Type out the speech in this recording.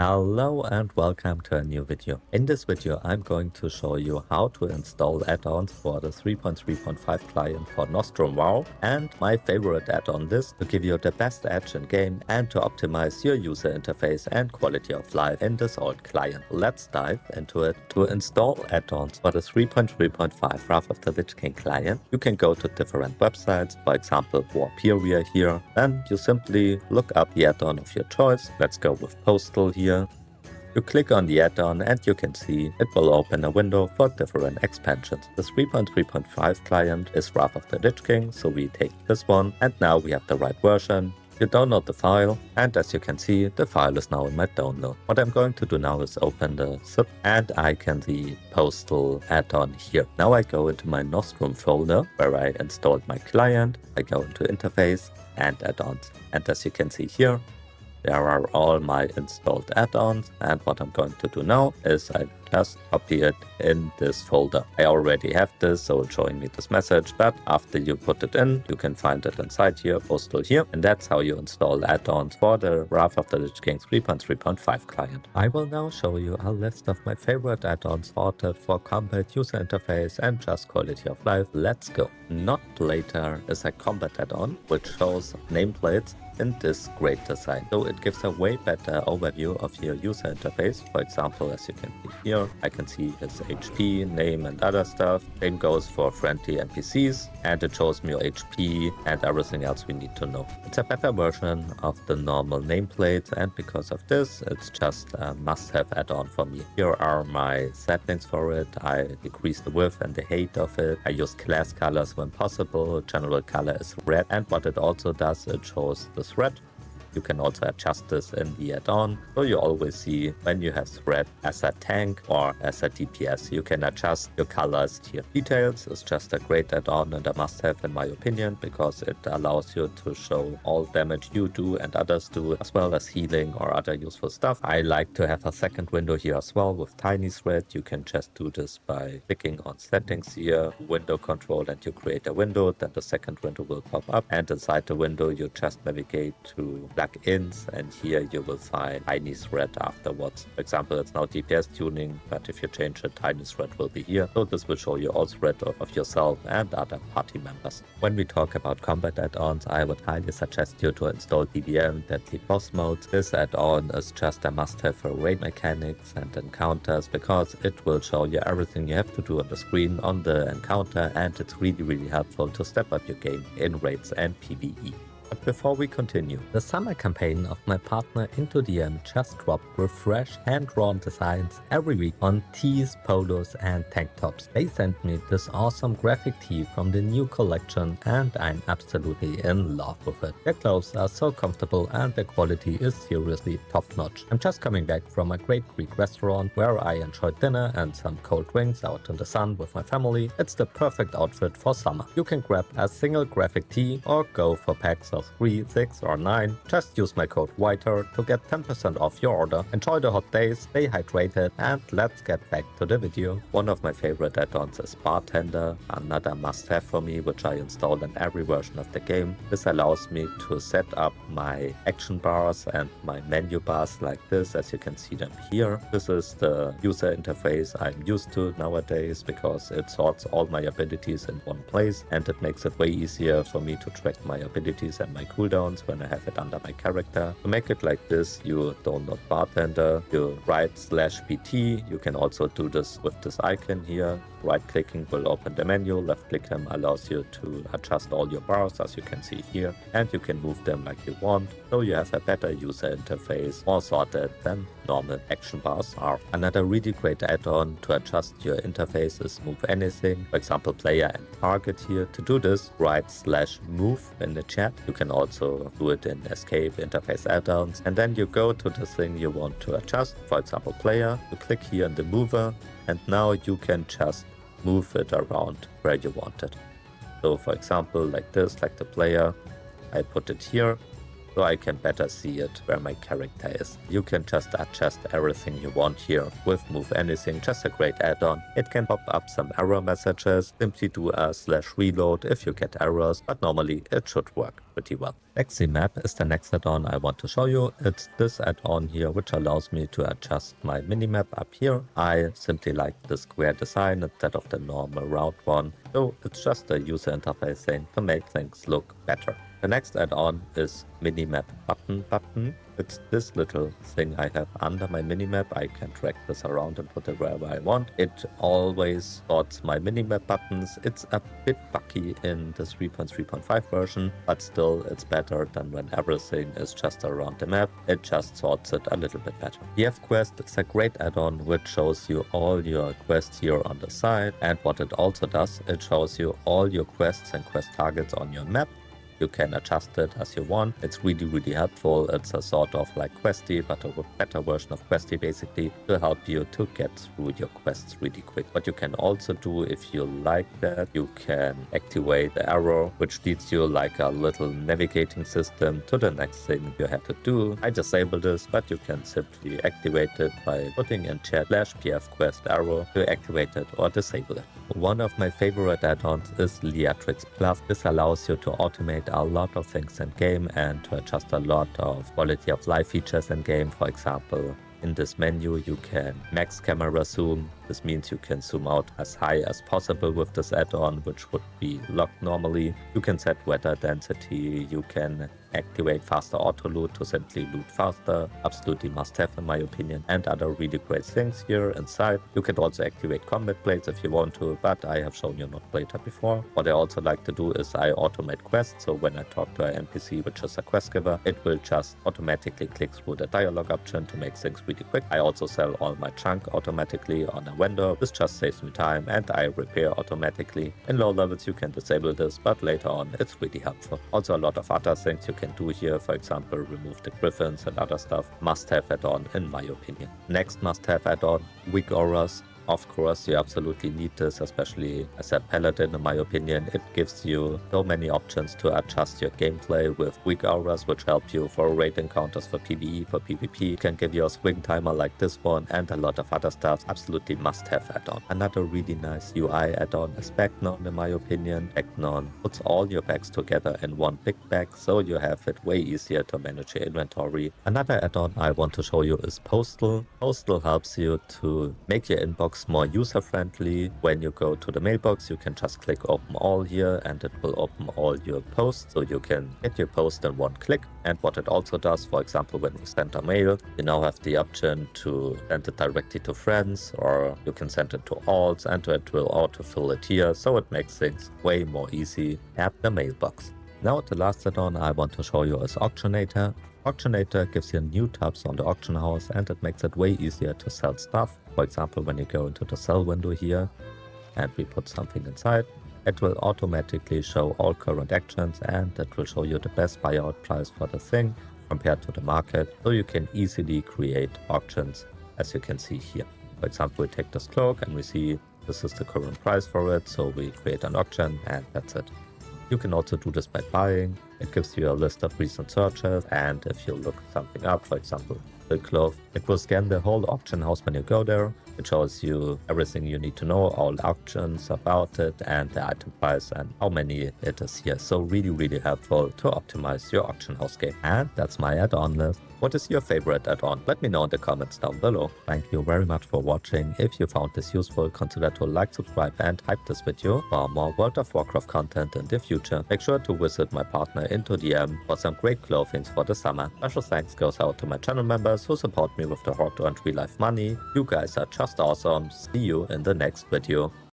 Hello and welcome to a new video. In this video I'm going to show you how to install add-ons for the 3.3.5 client for Nostrum WoW and my favorite add-on list to give you the best edge in game and to optimize your user interface and quality of life in this old client. Let's dive into it. To install add-ons for the 3.3.5 Wrath of the Lich King client, you can go to different websites, for example Warperia here. Then you simply look up the add-on of your choice. Let's go with Postal here. You click on the add-on and you can see it will open a window for different expansions. The 3.3.5 client is Wrath of the Lich King, so we take this one and now we have the right version. You download the file and as you can see the file is now in my download. What I'm going to do now is open the zip and I can see Postal add-on here. Now I go into my Nostrum folder where I installed my client. I go into interface and add-ons and as you can see here there are all my installed add-ons, and what I'm going to do now is I just copy it in this folder. I already have this, so it's showing me this message, but after you put it in, you can find it inside here, Postal here, and that's how you install add-ons for the Wrath of the Lich King 3.3.5 client. I will now show you a list of my favorite add-ons sorted for combat, user interface, and just quality of life. Let's go. NotPlater is a combat add-on which shows nameplates in this great design. So it gives a way better overview of your user interface. For example, as you can see here, I can see his HP, name and other stuff. Same goes for friendly NPCs and it shows me your HP and everything else we need to know. It's a better version of the normal nameplate and because of this, it's just a must-have add-on for me. Here are my settings for it. I decrease the width and the height of it. I use class colors when possible. General color is red and what it also does, it shows the threat. You can also adjust this in the add-on, so you always see when you have threat as a tank or as a DPS. You can adjust your colors here. Details is just a great add-on and a must-have in my opinion because it allows you to show all damage you do and others do, as well as healing or other useful stuff. I like to have a second window here as well with tiny thread. You can just do this by clicking on settings here, window control, and you create a window. Then the second window will pop up and inside the window you just navigate to plugins and here you will find tiny thread afterwards. For example, it's now DPS tuning, but if you change it, tiny thread will be here. So this will show you all thread of yourself and other party members. When we talk about combat add-ons, I would highly suggest you to install DBM, Deadly Boss Mode. This add-on is just a must-have for raid mechanics and encounters because it will show you everything you have to do on the screen on the encounter and it's really helpful to step up your game in raids and PvE. But before we continue, the summer campaign of my partner Into DM just dropped with fresh hand-drawn designs every week on tees, polos and tank tops. They sent me this awesome graphic tee from the new collection and I'm absolutely in love with it. Their clothes are so comfortable and the quality is seriously top-notch. I'm just coming back from a great Greek restaurant where I enjoyed dinner and some cold drinks out in the sun with my family. It's the perfect outfit for summer. You can grab a single graphic tee or go for packs of 3, 6 or 9. Just use my code WHITER to get 10% off your order. Enjoy the hot days, stay hydrated and let's get back to the video. One of my favorite add-ons is Bartender, another must-have for me which I installed in every version of the game. This allows me to set up my action bars and my menu bars like this as you can see them here. This is the user interface I'm used to nowadays because it sorts all my abilities in one place and it makes it way easier for me to track my abilities and my cooldowns when I have it under my character. To make it like this, you download Bartender, you write /BT. You can also do this with this icon here. Right clicking will open the menu, left clicking allows you to adjust all your bars as you can see here and you can move them like you want. So you have a better user interface, more sorted than normal action bars are. Another really great add-on to adjust your interface is MoveAnything. For example, player and target here. To do this, write /move in the chat. You can also do it in escape interface add-ons and then you go to the thing you want to adjust. For example, player. You click here in the mover and now you can just move it around where you want it. So for example, like this, like the player, I put it here so I can better see it where my character is. You can just adjust everything you want here with MoveAnything, just a great add-on. It can pop up some error messages, simply do a /reload if you get errors, but normally it should work pretty well. Minimap is the next add-on I want to show you. It's this add-on here which allows me to adjust my minimap up here. I simply like the square design instead of the normal round one, so it's just a user interface thing to make things look better. The next add-on is Minimap button. It's this little thing I have under my minimap. I can drag this around and put it wherever I want. It always sorts my minimap buttons. It's a bit buggy in the 3.3.5 version, but still it's better than when everything is just around the map. It just sorts it a little bit better. PfQuest is a great add-on which shows you all your quests here on the side, and what it also does, it shows you all your quests and quest targets on your map. You can adjust it as you want. It's really helpful. It's a sort of like Questy, but a better version of Questy basically, to help you to get through your quests really quick. What you can also do, if you like that, you can activate the arrow, which leads you like a little navigating system to the next thing you have to do. I disable this, but you can simply activate it by putting in chat /PfQuest arrow to activate it or disable it. One of my favorite add-ons is Leatrix Plus. This allows you to automate a lot of things in game and to adjust a lot of quality of life features in game. For example, in this menu you can max camera zoom. This means you can zoom out as high as possible with this add-on, which would be locked normally. You can set weather density, you can activate faster auto loot to simply loot faster, absolutely must have in my opinion, and other really great things here inside. You can also activate combat blades if you want to, but I have shown you NotPlater before. What I also like to do is I automate quests, so when I talk to an NPC which is a quest giver, it will just automatically click through the dialogue option to make things really quick. I also sell all my junk automatically on a vendor. This just saves me time, and I repair automatically. In low levels you can disable this, but later on it's really helpful. Also a lot of other things you can do here, for example remove the griffins and other stuff. Must have add-on in my opinion. Next must have add-on, WeakAuras. Of course, you absolutely need this, especially as a paladin in my opinion. It gives you so many options to adjust your gameplay with WeakAuras, which help you for raid encounters, for PvE, for PvP. You can give you a swing timer like this one and a lot of other stuff. Absolutely must have add-on. Another really nice UI add-on is Bagnon in my opinion. Bagnon puts all your bags together in one big bag, so you have it way easier to manage your inventory. Another add-on I want to show you is Postal. Postal helps you to make your inbox more user-friendly. When you go to the mailbox, you can just click open all here and it will open all your posts, so you can get your post in one click. And what it also does, for example, when you send a mail, you now have the option to send it directly to friends, or you can send it to alts and it will autofill it here, so it makes things way more easy at the mailbox. Now the last add-on I want to show you is Auctionator. Auctionator gives you new tabs on the auction house and it makes it way easier to sell stuff. For example, when you go into the sell window here and we put something inside, it will automatically show all current actions and it will show you the best buyout price for the thing compared to the market, so you can easily create auctions as you can see here. For example, we take this cloak and we see this is the current price for it, so we create an auction and that's it. You can also do this by buying. It gives you a list of recent searches, and if you look something up, for example the cloth, it will scan the whole auction house when you go there. It shows you everything you need to know, all auctions about it and the item price and how many it is here. So really helpful to optimize your auction house game. And that's my add-on list. What is your favorite add-on? Let me know in the comments down below. Thank you very much for watching. If you found this useful, consider to like, subscribe and hype this video for more World of Warcraft content in the future. Make sure to visit my partner Into DM for some great clothing for the summer. Special thanks goes out to my channel members who support me with the hard-earned real-life money. You guys are just awesome. See you in the next video.